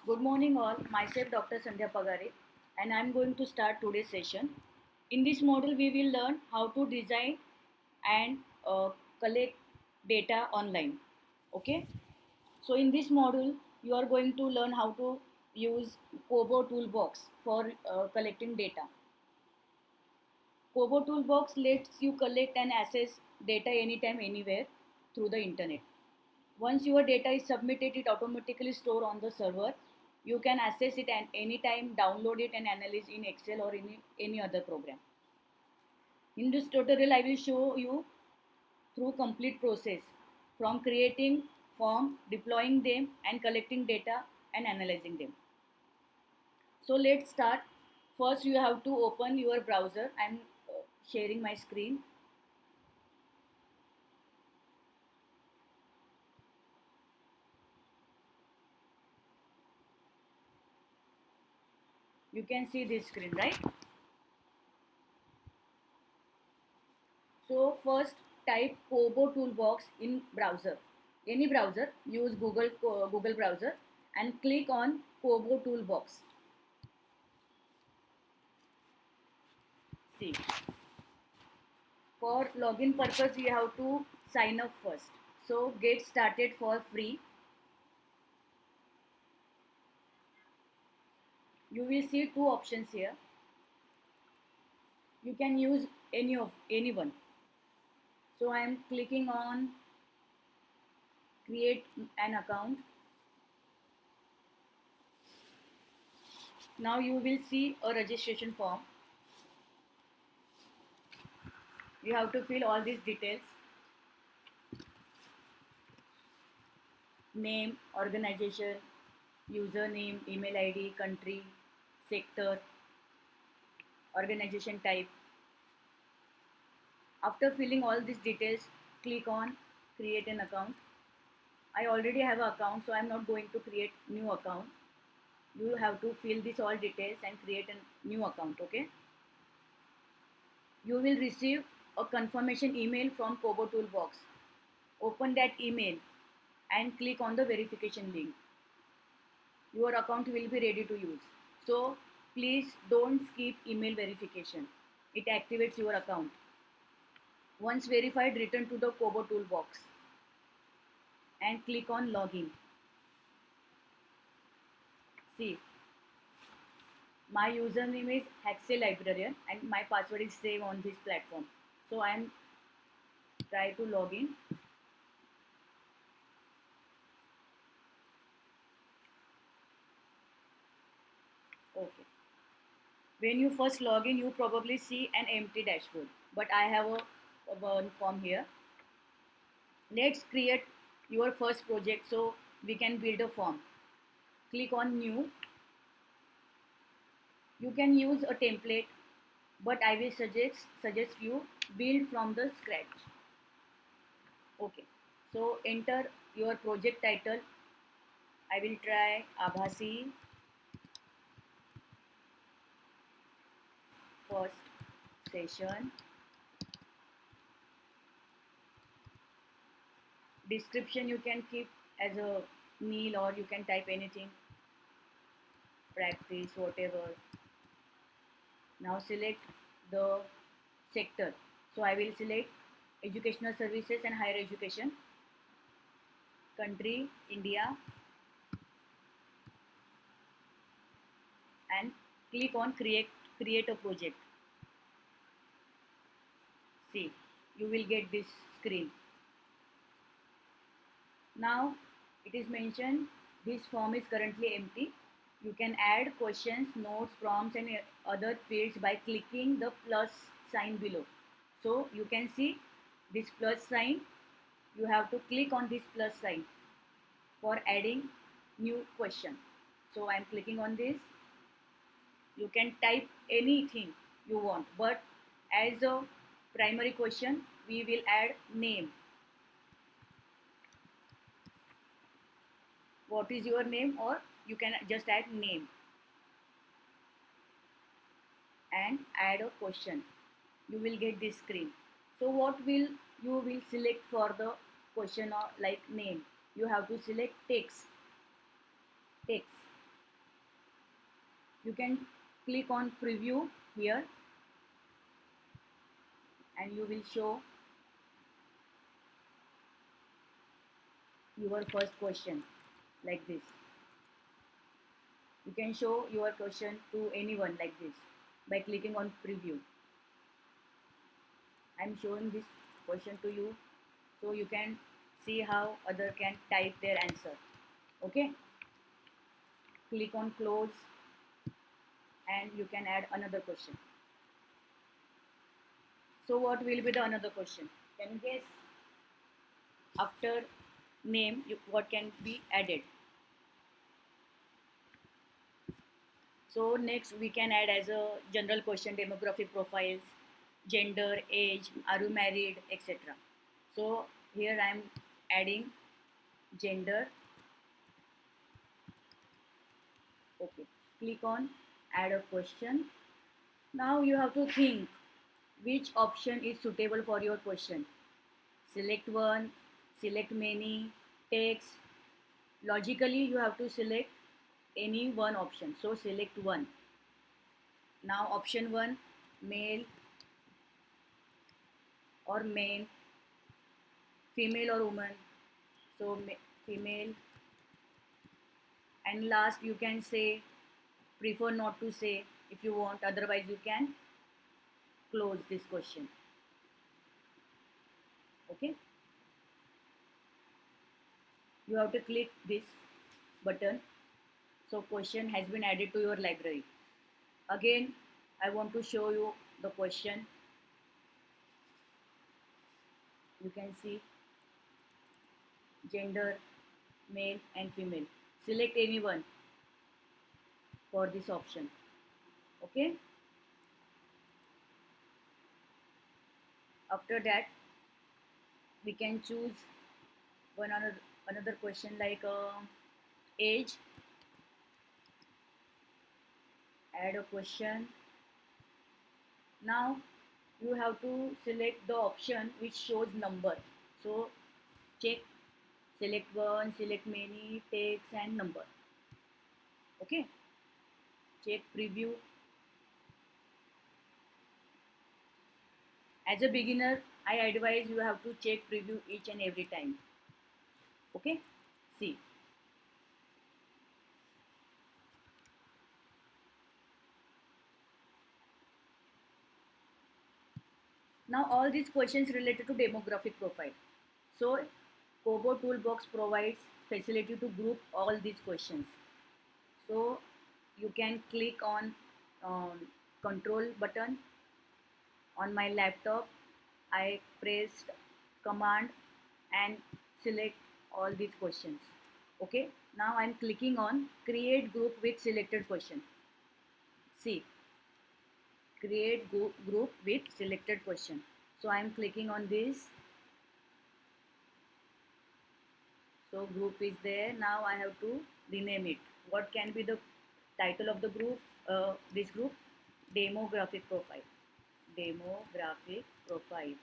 Good morning, all. Myself, Dr. Sandhya Pagare, and I'm going to start today's session. In this module, we will learn how to design and collect data online. Okay. So, in this module, you are going to learn how to use KoBo toolbox for collecting data. KoBo toolbox lets you collect and access data anytime, anywhere through the internet. Once your data is submitted, it automatically store on the server. You can access it at any time, download it and analyze in Excel or any other program. In this tutorial, I will show you through complete process from creating form, deploying them and collecting data and analyzing them. So let's start. First, you have to open your browser. I'm sharing my screen. You can see this screen, right? So first type KoBo toolbox in browser. Any browser, use Google browser and click on KoBo toolbox. See, for login purpose, you have to sign up first. So get started for free. You will see two options here. You can use anyone. So I am clicking on create an account. Now you will see a registration form. You have to fill all these details: name, organization, username, email ID, country, sector, organization type. After filling all these details, click on create an account. I already have an account, so I'm not going to create new account. You have to fill this all details and create a new account, okay? You will receive a confirmation email from KoBo Toolbox. Open that email and click on the verification link. Your account will be ready to use. So please don't skip email verification. It activates your account. Once verified, return to the KoBo toolbox and click on login. See, my username is Haxel Librarian and my password is saved on this platform. So I am try to log in. Okay. When you first log in, you probably see an empty dashboard, but I have a one form here. Let's create your first project so we can build a form. Click on new. You can use a template, but I will suggest you build from the scratch. Okay. So enter your project title. I will try Abhasi first session. Description you can keep as a nil or you can type anything. Practice, whatever. Now select the sector. So I will select educational services and higher education. Country, India, and click on create a project. See, you will get this screen. Now it is mentioned this form is currently empty. You can add questions, notes, prompts and other fields by clicking the plus sign below. So you can see this plus sign. You have to click on this plus sign for adding new question. So I am clicking on this. You can type anything you want, but as a primary question, we will add name. What is your name? Or you can just add name and add a question. You will get this screen. So what will you will select for the question or like name? You have to select text. You can click on preview here and you will show your first question like this. You can show your question to anyone like this by clicking on preview. I'm showing this question to you so you can see how other can type their answer. Okay, click on close and you can add another question. So what will be the another question? Can you guess? After name, what can be added? So next we can add as a general question demographic profiles, gender, age, are you married, etc. So here I am adding gender. Okay, click on add a question. Now you have to think which option is suitable for your question. Select one, select many, text. Logically you have to select any one option. So select one. Now option one, male or male, female or woman. So female. And last you can say prefer not to say if you want, otherwise you can close this question. Okay, you have to click this button. So question has been added to your library. Again I want to show you the question. You can see gender, male and female. Select anyone for this option. Okay, after that we can choose another question like age. Add a question. Now you have to select the option which shows number. So check, select one, select many, text and number. Okay, check preview. As a beginner I advise you have to check preview each and every time. Okay, see. Now all these questions related to demographic profile. So KoBo toolbox provides facility to group all these questions. So you can click on control button. On my laptop I pressed command and select all these questions. Okay, now I'm clicking on create group with selected question. See, create group with selected question. So I'm clicking on this. So group is there. Now I have to rename it. What can be the title of the group? This group, demographic profile. Demographic profile.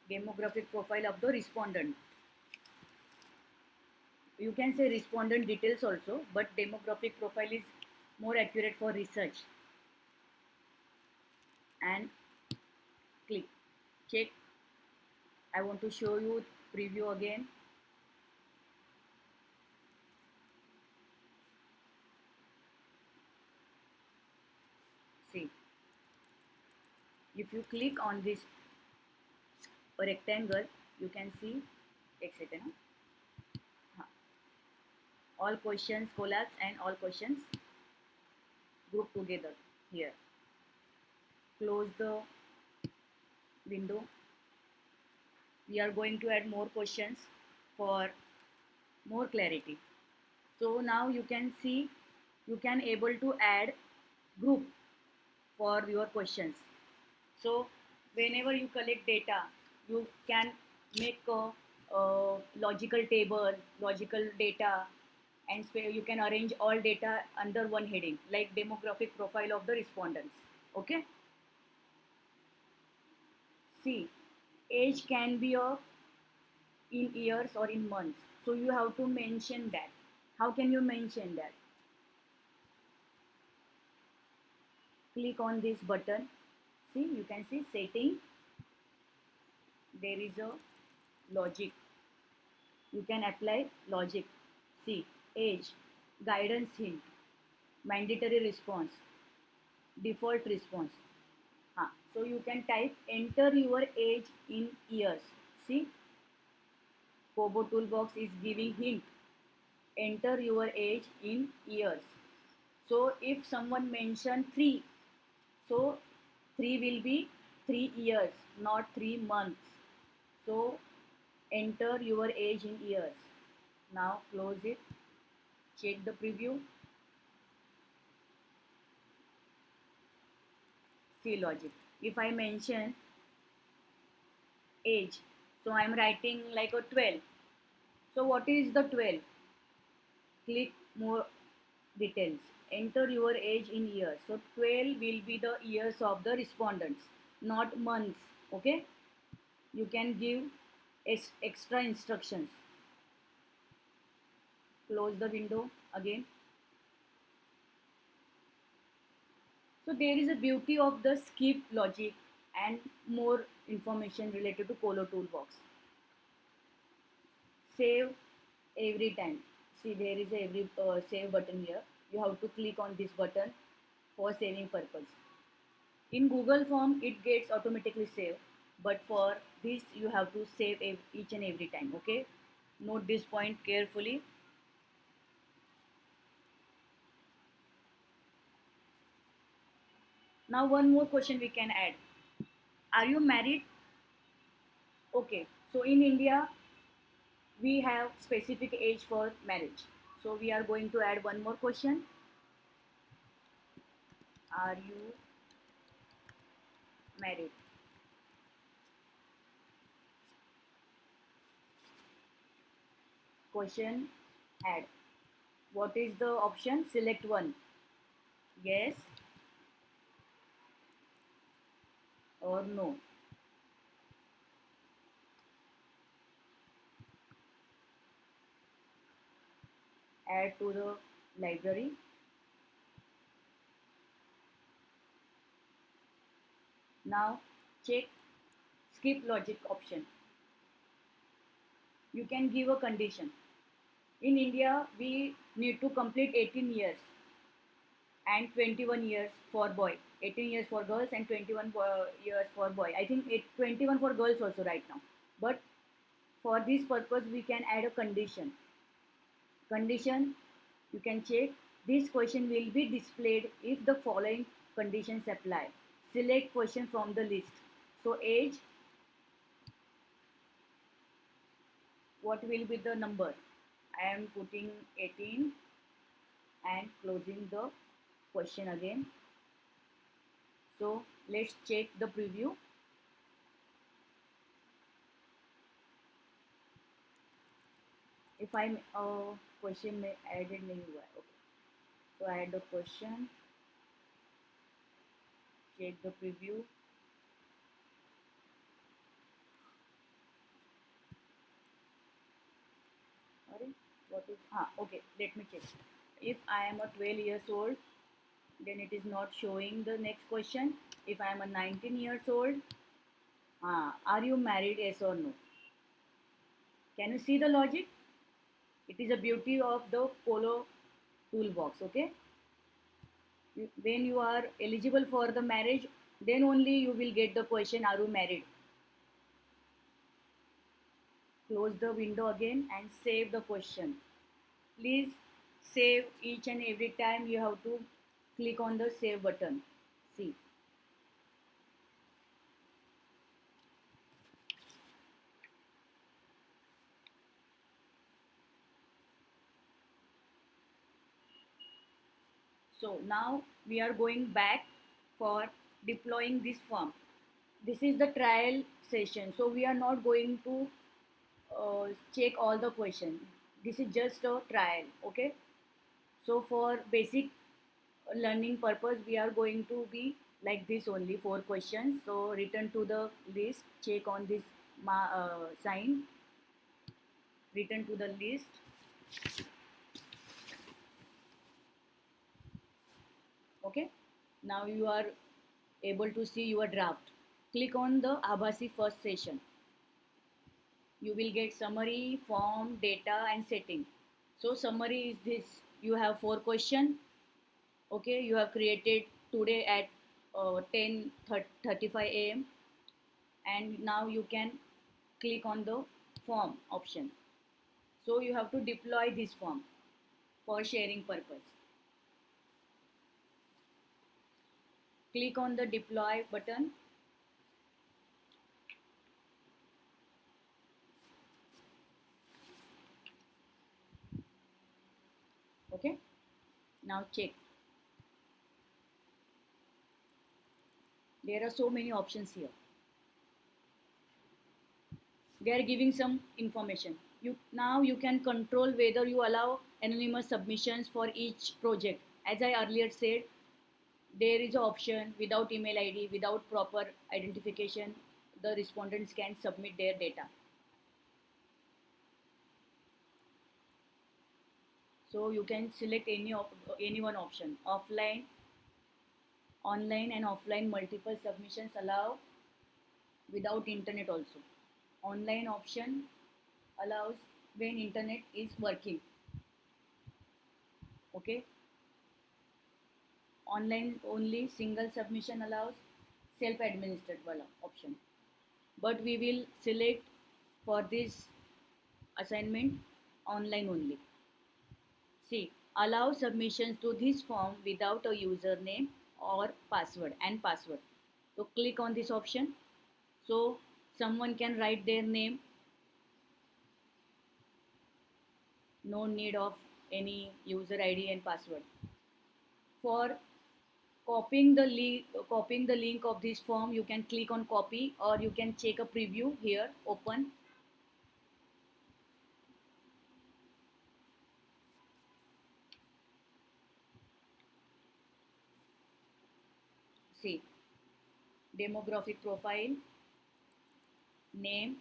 Demographic profile of the respondent. You can say respondent details also, but demographic profile is more accurate for research. And click, check. I want to show you preview again. See, if you click on this rectangle, you can see etc. All questions collapse and all questions group together here. Close the window. We are going to add more questions for more clarity. So now you can see you can able to add group for your questions. So whenever you collect data, you can make a logical table, logical data, and you can arrange all data under one heading like demographic profile of the respondents. Okay. See, age can be in years or in months. So you have to mention that. How can you mention that? Click on this button. See, you can see setting. There is a logic. You can apply logic. See, age, guidance hint, mandatory response, default response. So you can type enter your age in years. See, KoBo toolbox is giving hint. Enter your age in years. So if someone mention 3, so 3 will be 3 years, not 3 months. So enter your age in years. Now close it. Check the preview. See logic. If I mention age, so I am writing like a 12. So what is the 12? Click more details. Enter your age in years. So 12 will be the years of the respondents, not months. Okay. You can give extra instructions. Close the window again. So there is a beauty of the skip logic and more information related to KoBo toolbox. Save every time. See, there is a every save button here. You have to click on this button for saving purpose. In Google Form, it gets automatically saved, but for this, you have to save each and every time. Okay, note this point carefully. Now, one more question we can add. Are you married? Okay, so in India, we have specific age for marriage. So we are going to add one more question. Are you married? Question add. What is the option? Select one. Yes or no. Add to the library. Now check skip logic option. You can give a condition. In India, we need to complete 18 years and 21 years for boy. 18 years for girls and 21 years for boy. I think 21 for girls also right now. But for this purpose, we can add a condition. Condition, you can check. This question will be displayed if the following conditions apply. Select question from the list. So age, what will be the number? I am putting 18 and closing the question again. So let's check the preview. If I'm question may added नहीं हुआ है. Okay. So I add the question. Check the preview. Sorry, what is? Okay. Let me check. If I am a 12 years old, then it is not showing the next question. If I am a 19 years old, are you married? Yes or no? Can you see the logic? It is a beauty of the KoBo toolbox. Okay. When you are eligible for the marriage, then only you will get the question, are you married? Close the window again and save the question. Please save each and every time. You have to click on the save button. See. So now we are going back for deploying this form. This is the trial session. So we are not going to check all the questions. This is just a trial. Okay. So for basic learning purpose, we are going to be like this only, 4 questions. So return to the list, check on this sign. Return to the list. Okay, now you are able to see your draft. Click on the Abhasi first session. You will get summary, form, data and setting. So summary is this: you have 4 questions. Okay, you have created today at 10:35 a.m. and now you can click on the form option. So you have to deploy this form for sharing purpose. Click on the deploy button. Okay, now check. There are so many options here. They are giving some information. You can control whether you allow anonymous submissions for each project. As I earlier said, there is an option without email ID, without proper identification, the respondents can submit their data. So you can select any one option. Offline, online and offline multiple submissions allow without internet also. Online option allows when internet is working. Okay. Online only single submission allows, self-administered option. But we will select for this assignment online only. See, allow submissions to this form without a username or password. So click on this option. So someone can write their name. No need of any user ID and password. For copying the link of this form, you can click on copy or you can check a preview here, open. See, demographic profile, name,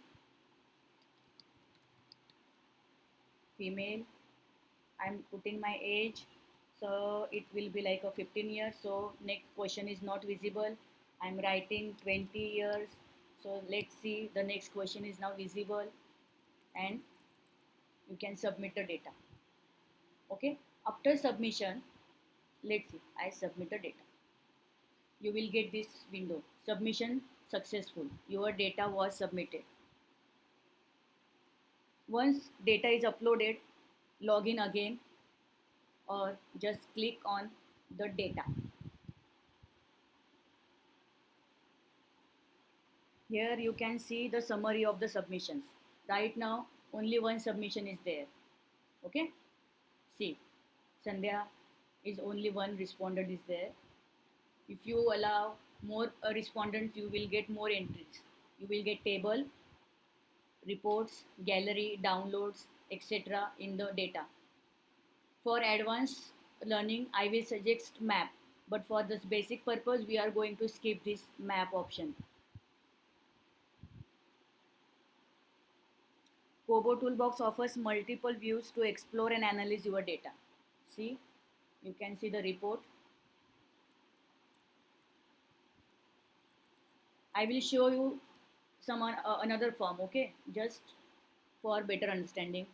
female. I'm putting my age, so it will be like a 15 years. So next question is not visible. I'm writing 20 years. So let's see, the next question is now visible and you can submit the data. Okay, after submission, let's see, I submit the data. You will get this window, submission successful, your data was submitted. Once data is uploaded, log in again or just click on the data. Here you can see the summary of the submissions. Right now only one submission is there. Okay, see, Sandhya is only one respondent is there. If you allow more respondents, you will get more entries. You will get table, reports, gallery, downloads, etc. in the data. For advanced learning, I will suggest map, but for this basic purpose, we are going to skip this map option. KoBo Toolbox offers multiple views to explore and analyze your data. See, you can see the report. I will show you some another form, okay, just for better understanding.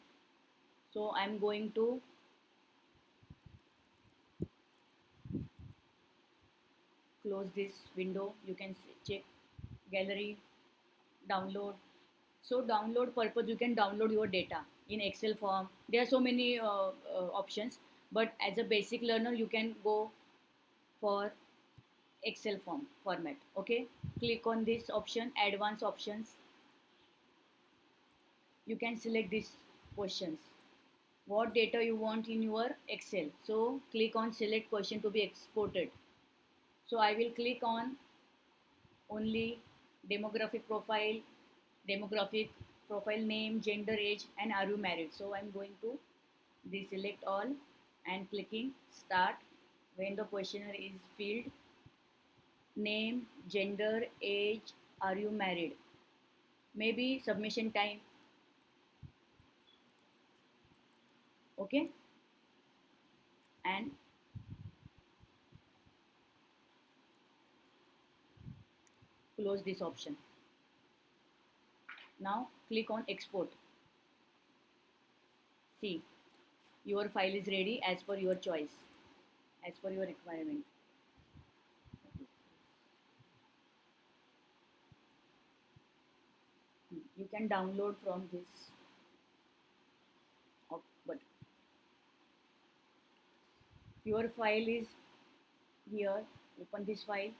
So I'm going to close this window. You can check gallery, download. So download purpose, you can download your data in Excel form. There are so many options, but as a basic learner, you can go for Excel format. Okay, click on this option, advanced options. You can select these questions. What data you want in your Excel. So click on select question to be exported. So I will click on only demographic profile, name, gender, age, and are you married. So I'm going to deselect all and clicking start. When the questionnaire is filled, name, gender, age, are you married, maybe submission time Okay, and close this option. Now click on export. See, your file is ready as per your choice, as per your requirement. You can download from this, but your file is here. Open this file.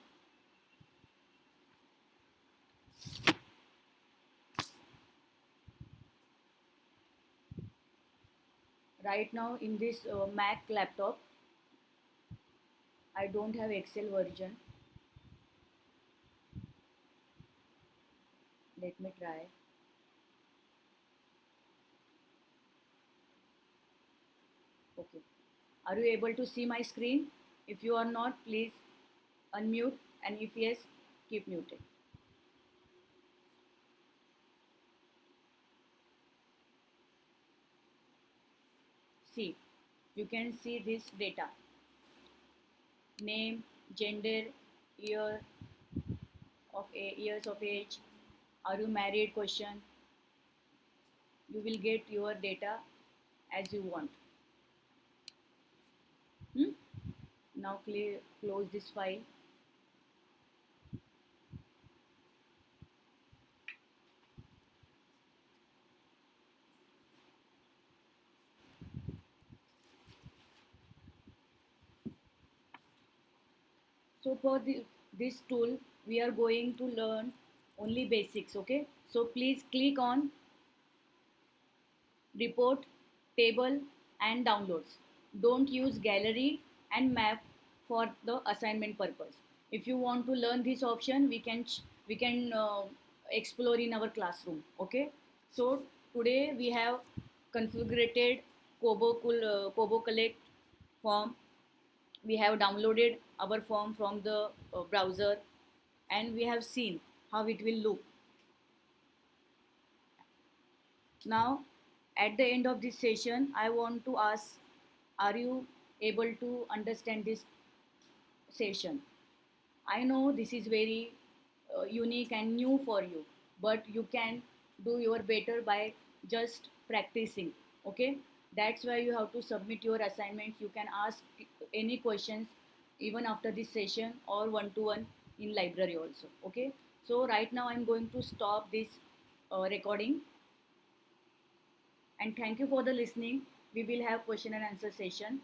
Right now in this Mac laptop, I don't have Excel version. Let me try. Okay. Are you able to see my screen? If you are not, please unmute, and if yes, keep muted. See, you can see this data: name, gender, year years of age, are you married question. You will get your data as you want. Hmm? Now close this file. So for this tool, we are going to learn only basics. Okay. So please click on report, table, and downloads. Don't use gallery and map for the assignment purpose. If you want to learn this option, we can explore in our classroom. Okay. So today we have configured KoBo collect form. We have downloaded our form from the browser, and we have seen how it will look. Now, at the end of this session, I want to ask, are you able to understand this session? I know this is very unique and new for you, but you can do your better by just practicing. Okay, that's why you have to submit your assignments. You can ask any questions even after this session or one to one in library also. Okay, so right now I'm going to stop this recording, and thank you for the listening. We will have question and answer session.